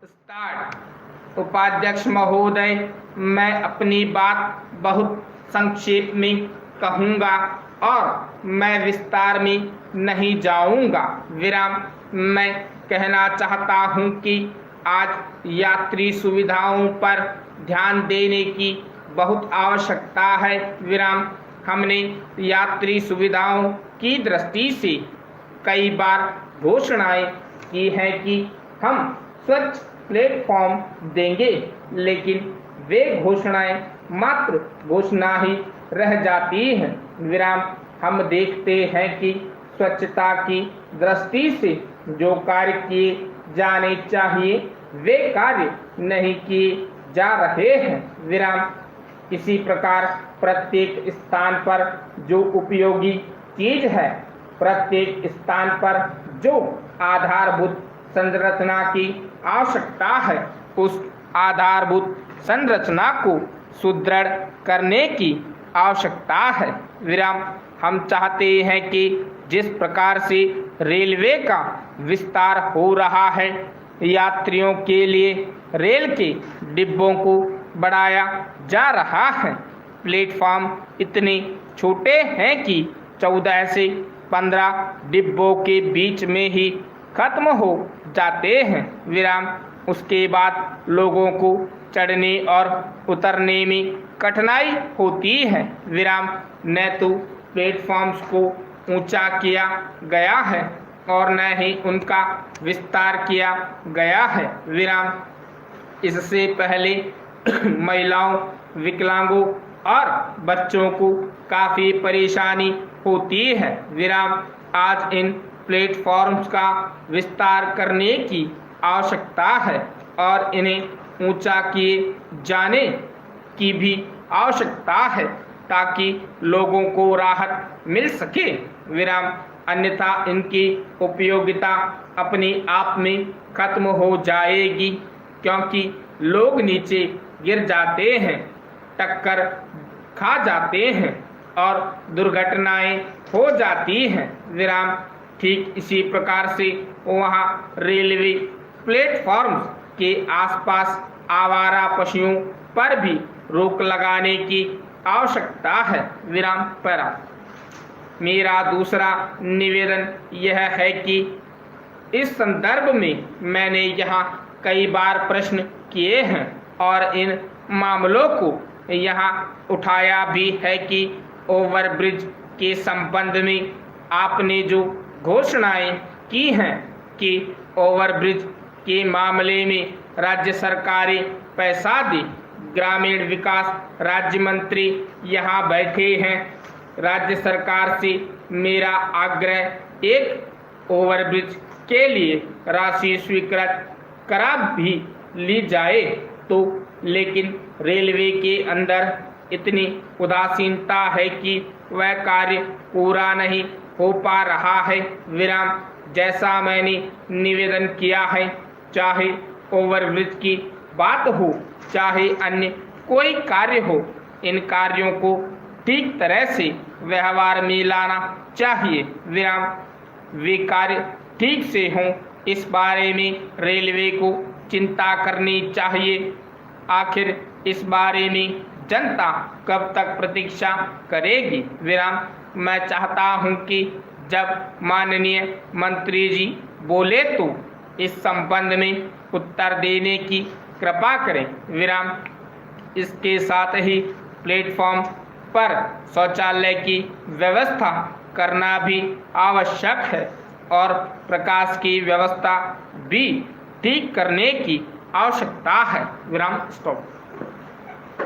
Start. उपाध्यक्ष महोदय, मैं अपनी बात बहुत संक्षेप में कहूँगा और मैं विस्तार में नहीं जाऊँगा। विराम। मैं कहना चाहता हूँ कि आज यात्री सुविधाओं पर ध्यान देने की बहुत आवश्यकता है। विराम। हमने यात्री सुविधाओं की दृष्टि से कई बार घोषणाएं की है कि हम स्वच्छ प्लेटफॉर्म देंगे, लेकिन वे घोषणाएं मात्र घोषणा ही रह जाती हैं। विराम। हम देखते हैं कि स्वच्छता की दृष्टि से जो कार्य किए जाने चाहिए वे कार्य नहीं किए जा रहे हैं। विराम। इसी प्रकार प्रत्येक स्थान पर जो उपयोगी चीज है, प्रत्येक स्थान पर जो आधारभूत संरचना की आवश्यकता है, उस आधारभूत संरचना को सुदृढ़ करने की आवश्यकता है। विराम। हम चाहते हैं कि जिस प्रकार से रेलवे का विस्तार हो रहा है, यात्रियों के लिए रेल के डिब्बों को बढ़ाया जा रहा है। प्लेटफॉर्म इतने छोटे हैं कि 14 से 15 डिब्बों के बीच में ही खत्म हो जाते हैं। विराम। उसके बाद लोगों को चढ़ने और उतरने में कठिनाई होती है। विराम। न तो प्लेटफॉर्म्स को ऊंचा किया गया है और न ही उनका विस्तार किया गया है। विराम। इससे पहले महिलाओं, विकलांगों और बच्चों को काफ़ी परेशानी होती है। विराम। आज इन प्लेटफॉर्म्स का विस्तार करने की आवश्यकता है और इन्हें ऊंचा किए जाने की भी आवश्यकता है ताकि लोगों को राहत मिल सके। विराम। अन्यथा इनकी उपयोगिता अपने आप में खत्म हो जाएगी, क्योंकि लोग नीचे गिर जाते हैं, टक्कर खा जाते हैं और दुर्घटनाएं हो जाती हैं। विराम। ठीक इसी प्रकार से वहाँ रेलवे प्लेटफॉर्म्स के आसपास आवारा पशुओं पर भी रोक लगाने की आवश्यकता है। विराम। पैरा। मेरा दूसरा निवेदन यह है कि इस संदर्भ में मैंने यहाँ कई बार प्रश्न किए हैं और इन मामलों को यहाँ उठाया भी है कि ओवरब्रिज के संबंध में आपने जो घोषणाएं की हैं कि ओवरब्रिज के मामले में राज्य सरकारें पैसा दे। ग्रामीण विकास राज्य मंत्री यहाँ बैठे हैं। राज्य सरकार से मेरा आग्रह एक ओवरब्रिज के लिए राशि स्वीकृत करा भी ली जाए तो, लेकिन रेलवे के अंदर इतनी उदासीनता है कि वह कार्य पूरा नहीं हो पा रहा है। विराम। जैसा मैंने निवेदन किया है, चाहे ओवरब्रिज की बात हो चाहे अन्य कोई कार्य हो, इन कार्यों को ठीक तरह से व्यवहार में लाना चाहिए। विराम। वे कार्य ठीक से हों, इस बारे में रेलवे को चिंता करनी चाहिए। आखिर इस बारे में जनता कब तक प्रतीक्षा करेगी? विराम। मैं चाहता हूं कि जब माननीय मंत्री जी बोले तो इस संबंध में उत्तर देने की कृपा करें। विराम। इसके साथ ही प्लेटफॉर्म पर शौचालय की व्यवस्था करना भी आवश्यक है और प्रकाश की व्यवस्था भी ठीक करने की आवश्यकता है। विराम। स्टॉप।